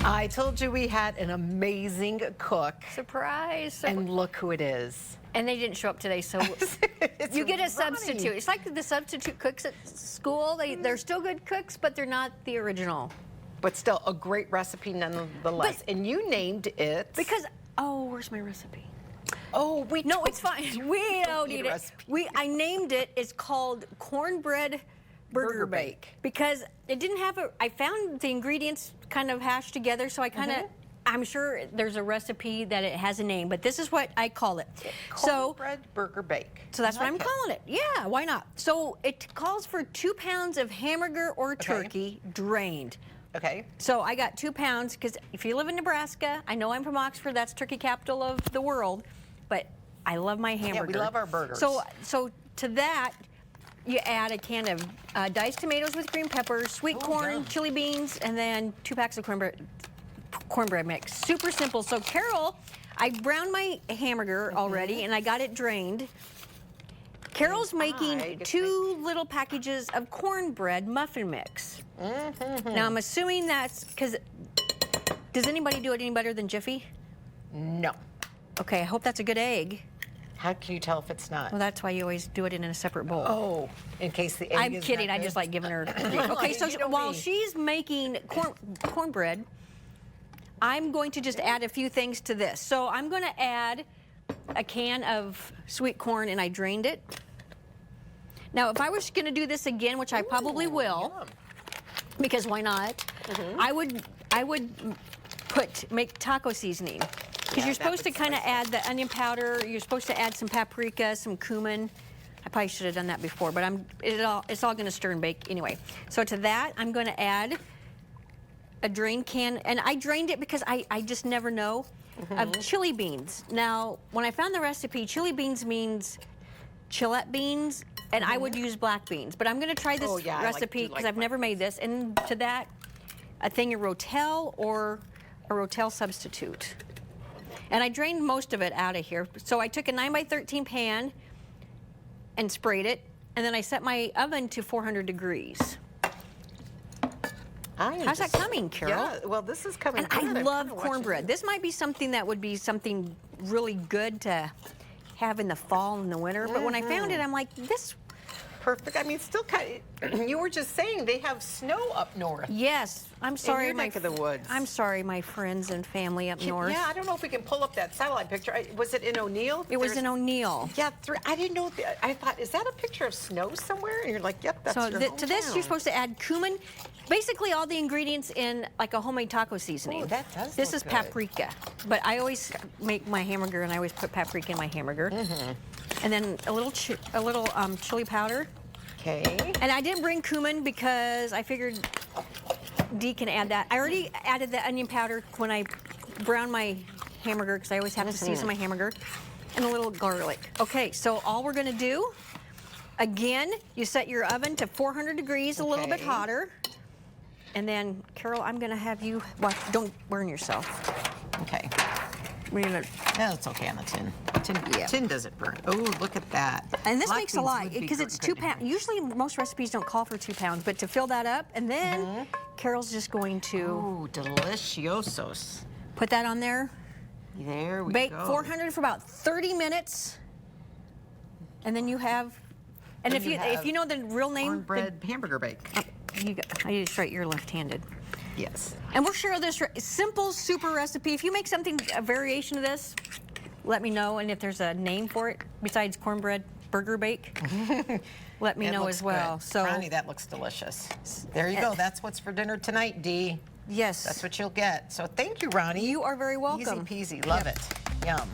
I told you we had an amazing cook. Surprise. And look who it is. And they didn't show up today, so you get a substitute. It's like the substitute cooks at school. They're still good cooks, but they're not the original. But still a great recipe nonetheless. And you named it. Because, oh, where's my recipe? Oh, no, it's fine. We don't need it. I named it. It's called Cornbread Burger Bake. Because it didn't have I found the ingredients kind of hashed together, so I kind of, I'm sure there's a recipe that it has a name, but this is what I call it. Cornbread Burger Bake. So that's what I'm calling it. Yeah, why not? So it calls for 2 pounds of hamburger or turkey drained. Okay. So I got 2 pounds, because if you live in Nebraska, I know I'm from Oxford, that's turkey capital of the world, but I love my hamburger. Yeah, we love our burgers. So to that, you add a can of diced tomatoes with green peppers, sweet corn, chili beans, and then 2 packs of cornbread mix. Super simple. So Carol, I browned my hamburger already, and I got it drained. Carol's making 2 little packages of cornbread muffin mix. Now I'm assuming that's because, does anybody do it any better than Jiffy? No. Okay, I hope that's a good egg. How can you tell if it's not? Well, that's why you always do it in a separate bowl. Oh, in case the egg I'm is kidding. not I good. just like giving her. Okay, so while she's making cornbread, I'm going to just add a few things to this. So I'm going to add a can of sweet corn, and I drained it. Now, if I was going to do this again, which I probably will, because why not? I would make taco seasoning. Because you're supposed to kind of add the onion powder. You're supposed to add some paprika, some cumin. I probably should have done that before, but it's all going to stir and bake anyway. So to that, I'm going to add a drained can, and I drained it because I just never know, of chili beans. Now, when I found the recipe, chili beans means chillette beans, and I would use black beans. But I'm going to try this recipe because I've never made this. And to that, a thing of Rotel or a Rotel substitute. And I drained most of it out of here. So I took a 9x13 pan and sprayed it, and then I set my oven to 400 degrees. How's that coming, Carol? Yeah, well, this is coming good. I love cornbread. This might be something that would be something really good to have in the fall and the winter. But when I found it, I'm like, this. Perfect. I mean, still kind of, you were just saying they have snow up north. Yes. I'm sorry. In your neck of the woods. I'm sorry, my friends and family up north. Yeah, I don't know if we can pull up that satellite picture. Was it in O'Neill? It was in O'Neill. Yeah, I didn't know. I thought, is that a picture of snow somewhere? And you're like, yep, that's your hometown. To this, you're supposed to add cumin. Basically, all the ingredients in like a homemade taco seasoning. Oh, that does This look is good. paprika. But I always make my hamburger, and I always put paprika in my hamburger. And then a little chili powder. Okay. And I didn't bring cumin because I figured Dee can add that. I already added the onion powder when I brown my hamburger, because I always have to season my hamburger, and a little garlic. Okay, so all we're gonna do, again, you set your oven to 400 degrees, a little bit hotter. And then, Carol, I'm gonna have you, well, don't burn yourself. Okay. We're gonna, No, it's okay on the tin. Tin doesn't burn. Oh, look at that. and this makes a lot, because it's 2 pounds. Usually most recipes don't call for 2 pounds, but to fill that up, and then Carol's just going to Ooh, deliciosos. put that on there. There we Bake go. 400 for about 30 minutes, and then you have, and if you know the real name, Cornbread hamburger bake. I need to straight, you're left-handed. Yes. And we'll share this simple, super recipe. If you make something, a variation of this, let me know. And if there's a name for it besides cornbread burger bake, let me know as well. Good. So, Ronnie, that looks delicious. There you go. That's what's for dinner tonight, Dee. yes, That's what you'll get. So thank you, Ronnie. you are very welcome. Easy peasy. Love it. Yum.